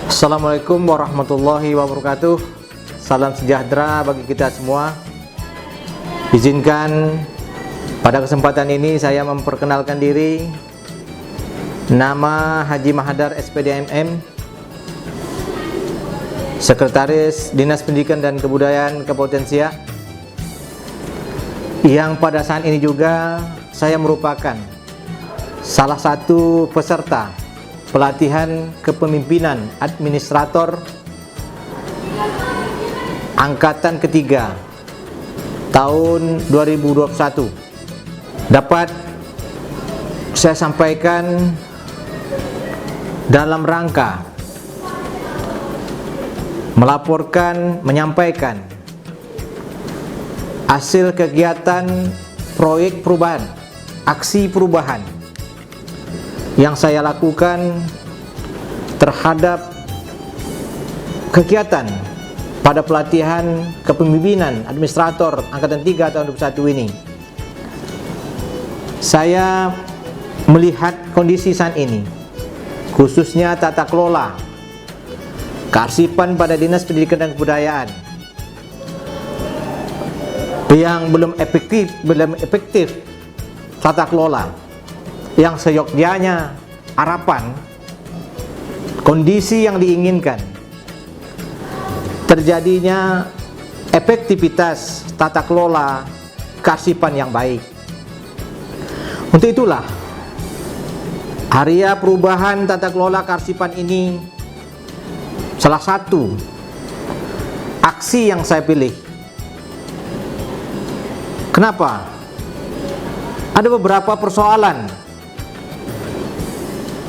Assalamualaikum warahmatullahi wabarakatuh. Salam sejahtera bagi kita semua. Izinkan pada kesempatan ini saya memperkenalkan diri. Nama Haji Mahadar SPD MM, Sekretaris Dinas Pendidikan dan Kebudayaan Kabupaten Siak, yang pada saat ini juga saya merupakan salah satu peserta pelatihan kepemimpinan administrator angkatan ketiga tahun 2021. Dapat saya sampaikan dalam rangka melaporkan, menyampaikan hasil kegiatan proyek perubahan, aksi perubahan yang saya lakukan terhadap kegiatan pada pelatihan kepemimpinan administrator angkatan 3 tahun 2021 ini. Saya melihat kondisi saat ini, khususnya tata kelola kearsipan pada Dinas Pendidikan dan Kebudayaan yang belum efektif tata kelola, yang seyogyanya harapan kondisi yang diinginkan terjadinya efektivitas tata kelola kearsipan yang baik. Untuk itulah area perubahan tata kelola kearsipan ini salah satu aksi yang saya pilih. Kenapa? Ada beberapa persoalan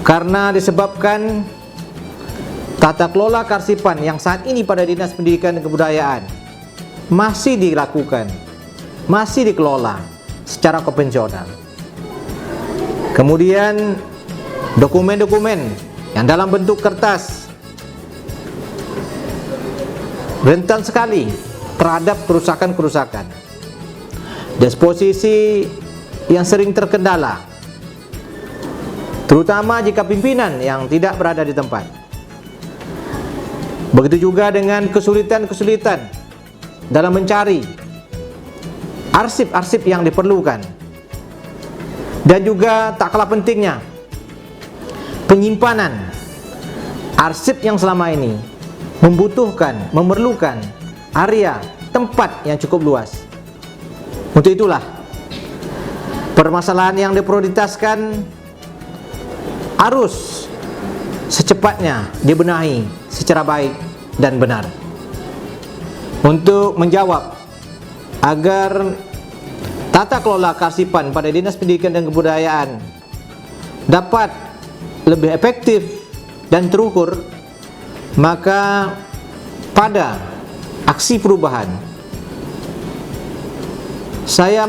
karena disebabkan tata kelola kearsipan yang saat ini pada Dinas Pendidikan dan Kebudayaan masih dilakukan, masih dikelola secara konvensional. Kemudian dokumen-dokumen yang dalam bentuk kertas rentan sekali terhadap kerusakan-kerusakan. Disposisi yang sering terkendala, terutama jika pimpinan yang tidak berada di tempat. Begitu juga dengan kesulitan-kesulitan dalam mencari arsip-arsip yang diperlukan. Dan juga tak kalah pentingnya penyimpanan arsip yang selama ini memerlukan area tempat yang cukup luas. Untuk itulah permasalahan yang diprioritaskan harus secepatnya dibenahi secara baik dan benar untuk menjawab agar tata kelola kearsipan pada Dinas Pendidikan dan Kebudayaan dapat lebih efektif dan terukur. Maka pada aksi perubahan saya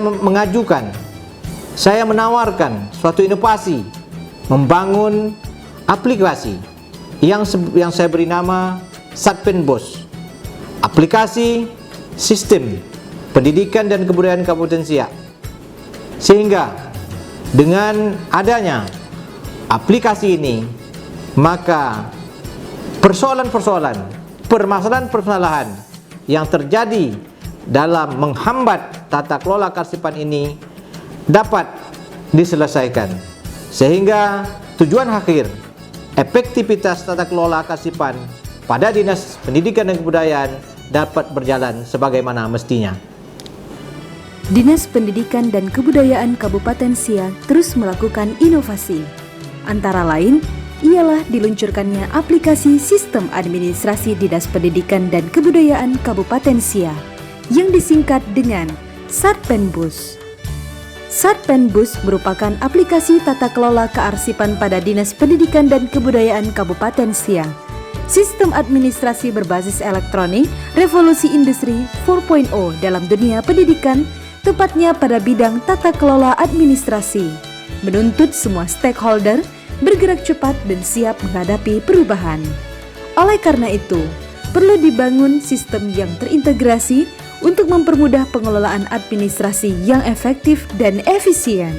menawarkan suatu inovasi, membangun aplikasi yang saya beri nama Satpenbus, aplikasi sistem pendidikan dan kebudayaan Kabupaten Siak. Sehingga dengan adanya aplikasi ini, maka permasalahan-permasalahan yang terjadi dalam menghambat tata kelola kearsipan ini dapat diselesaikan, sehingga tujuan akhir efektivitas tata kelola kearsipan pada Dinas Pendidikan dan Kebudayaan dapat berjalan sebagaimana mestinya. Dinas Pendidikan dan Kebudayaan Kabupaten Siak terus melakukan inovasi. Antara lain, ialah diluncurkannya aplikasi Sistem Administrasi Dinas Pendidikan dan Kebudayaan Kabupaten Siak yang disingkat dengan Satpenbus. Satpenbus merupakan aplikasi tata kelola kearsipan pada Dinas Pendidikan dan Kebudayaan Kabupaten Siak. Sistem administrasi berbasis elektronik revolusi industri 4.0 dalam dunia pendidikan, tepatnya pada bidang tata kelola administrasi, menuntut semua stakeholder bergerak cepat dan siap menghadapi perubahan. Oleh karena itu, perlu dibangun sistem yang terintegrasi untuk mempermudah pengelolaan administrasi yang efektif dan efisien.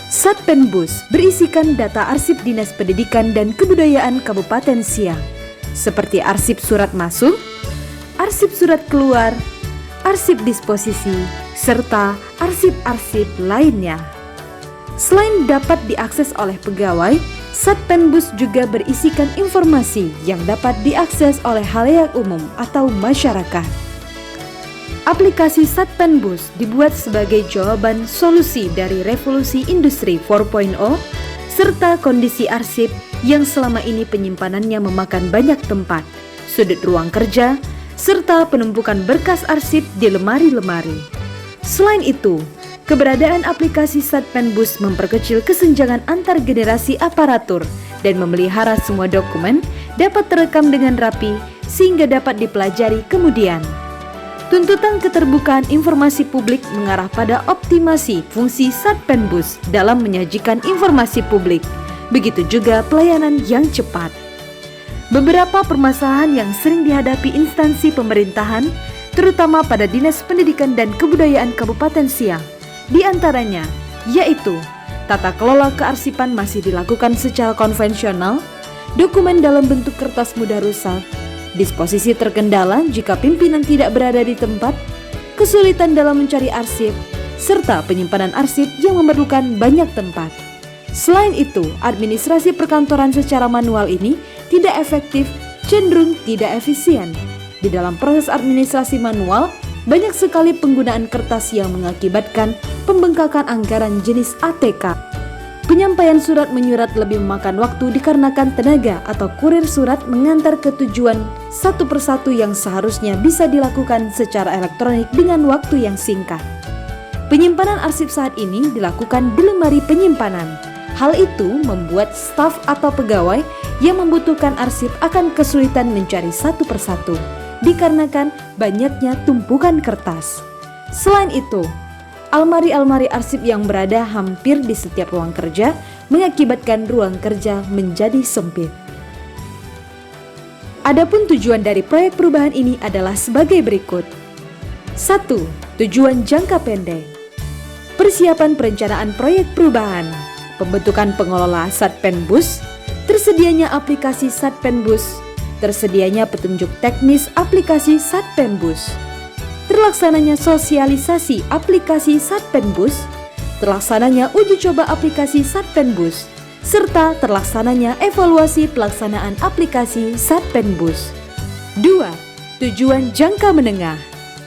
Satpenbus berisikan data arsip Dinas Pendidikan dan Kebudayaan Kabupaten Siak seperti arsip surat masuk, arsip surat keluar, arsip disposisi, serta arsip-arsip lainnya. Selain dapat diakses oleh pegawai, Satpenbus juga berisikan informasi yang dapat diakses oleh halayak umum atau masyarakat. Aplikasi Satpenbus dibuat sebagai jawaban solusi dari revolusi industri 4.0 serta kondisi arsip yang selama ini penyimpanannya memakan banyak tempat, sudut ruang kerja, serta penumpukan berkas arsip di lemari-lemari. Selain itu, keberadaan aplikasi Satpenbus memperkecil kesenjangan antar generasi aparatur dan memelihara semua dokumen dapat terekam dengan rapi sehingga dapat dipelajari kemudian. Tuntutan keterbukaan informasi publik mengarah pada optimasi fungsi Satpenbus dalam menyajikan informasi publik, begitu juga pelayanan yang cepat. Beberapa permasalahan yang sering dihadapi instansi pemerintahan, terutama pada Dinas Pendidikan dan Kebudayaan Kabupaten Siak, di antaranya yaitu tata kelola kearsipan masih dilakukan secara konvensional, dokumen dalam bentuk kertas mudah rusak, disposisi terkendala jika pimpinan tidak berada di tempat, kesulitan dalam mencari arsip, serta penyimpanan arsip yang memerlukan banyak tempat. Selain itu, administrasi perkantoran secara manual ini tidak efektif, cenderung tidak efisien. Di dalam proses administrasi manual, banyak sekali penggunaan kertas yang mengakibatkan pembengkakan anggaran jenis ATK. Penyampaian surat menyurat lebih memakan waktu dikarenakan tenaga atau kurir surat mengantar ke tujuan satu persatu yang seharusnya bisa dilakukan secara elektronik dengan waktu yang singkat. Penyimpanan arsip saat ini dilakukan di lemari penyimpanan. Hal itu membuat staf atau pegawai yang membutuhkan arsip akan kesulitan mencari satu persatu, dikarenakan banyaknya tumpukan kertas. Selain itu, almari-almari arsip yang berada hampir di setiap ruang kerja mengakibatkan ruang kerja menjadi sempit. Adapun tujuan dari proyek perubahan ini adalah sebagai berikut. 1. Tujuan jangka pendek. Persiapan perencanaan proyek perubahan, pembentukan pengelola Satpenbus, tersedianya aplikasi Satpenbus, tersedianya petunjuk teknis aplikasi Satpenbus, terlaksananya sosialisasi aplikasi Satpenbus, terlaksananya uji coba aplikasi Satpenbus, serta terlaksananya evaluasi pelaksanaan aplikasi Satpenbus. 2. Tujuan jangka menengah.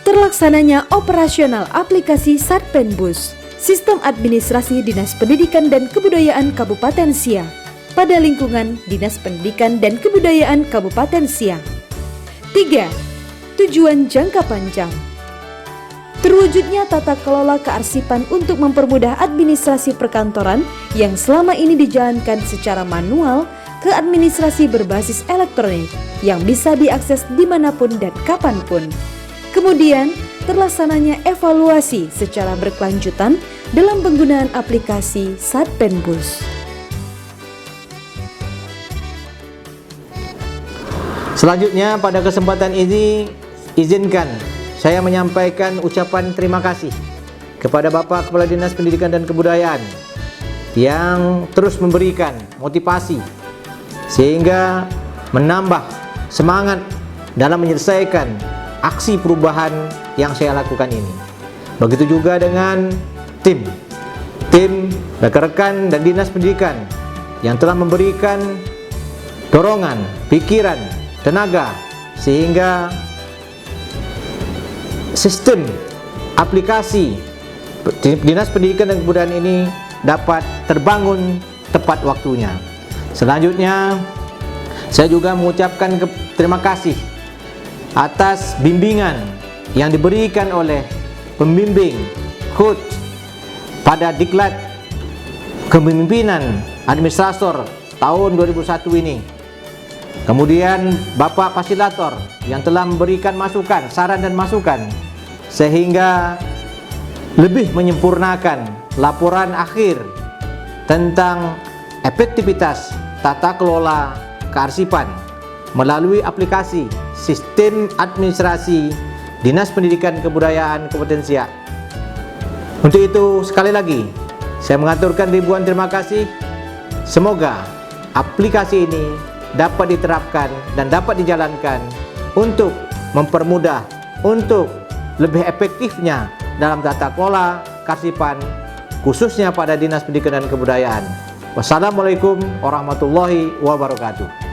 Terlaksananya operasional aplikasi Satpenbus, sistem administrasi Dinas Pendidikan dan Kebudayaan Kabupaten Siak, pada lingkungan Dinas Pendidikan dan Kebudayaan Kabupaten Siak. 3. Tujuan jangka panjang. Terwujudnya tata kelola kearsipan untuk mempermudah administrasi perkantoran yang selama ini dijalankan secara manual ke administrasi berbasis elektronik yang bisa diakses dimanapun dan kapanpun. Kemudian, terlaksananya evaluasi secara berkelanjutan dalam penggunaan aplikasi Satpenbus. Selanjutnya, pada kesempatan ini izinkan saya menyampaikan ucapan terima kasih kepada Bapak Kepala Dinas Pendidikan dan Kebudayaan yang terus memberikan motivasi sehingga menambah semangat dalam menyelesaikan aksi perubahan yang saya lakukan ini. Begitu juga dengan tim rekan-rekan dan Dinas Pendidikan yang telah memberikan dorongan, pikiran, tenaga sehingga sistem aplikasi Dinas Pendidikan dan Kebudayaan ini dapat terbangun tepat waktunya. Selanjutnya, saya juga mengucapkan terima kasih atas bimbingan yang diberikan oleh pembimbing coach pada diklat kepemimpinan administrator tahun 2001 ini. Kemudian Bapak Fasilitator yang telah memberikan masukan, saran dan masukan sehingga lebih menyempurnakan laporan akhir tentang efektivitas tata kelola kearsipan melalui aplikasi sistem administrasi Dinas Pendidikan Kebudayaan Kabupaten Siak. Untuk itu sekali lagi saya mengaturkan ribuan terima kasih. Semoga aplikasi ini dapat diterapkan dan dapat dijalankan untuk mempermudah, untuk lebih efektifnya dalam tata kelola kearsipan, khususnya pada Dinas Pendidikan dan Kebudayaan. Wassalamualaikum warahmatullahi wabarakatuh.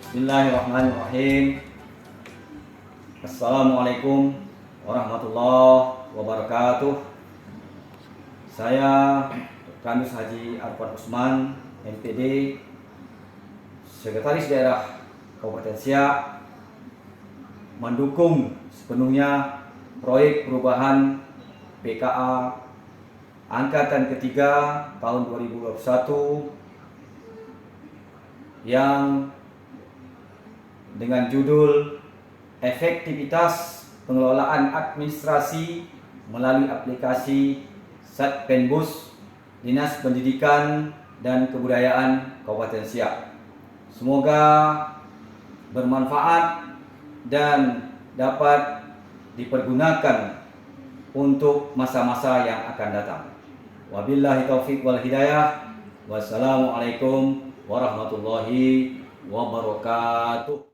Bismillahirrahmanirrahim. Assalamualaikum warahmatullahi wabarakatuh. Saya Kanus Haji Arfan Usman, MPD, Sekretaris Daerah Kabupaten Siak, mendukung sepenuhnya proyek perubahan PKA Angkatan ketiga tahun 2021 yang dengan judul Efektivitas Pengelolaan Administrasi melalui aplikasi Satpenbus Dinas Pendidikan dan Kebudayaan Kabupaten Siak. Semoga bermanfaat dan dapat dipergunakan untuk masa-masa yang akan datang. Wabillahi taufiq wal hidayah. Wassalamualaikum warahmatullahi wabarakatuh.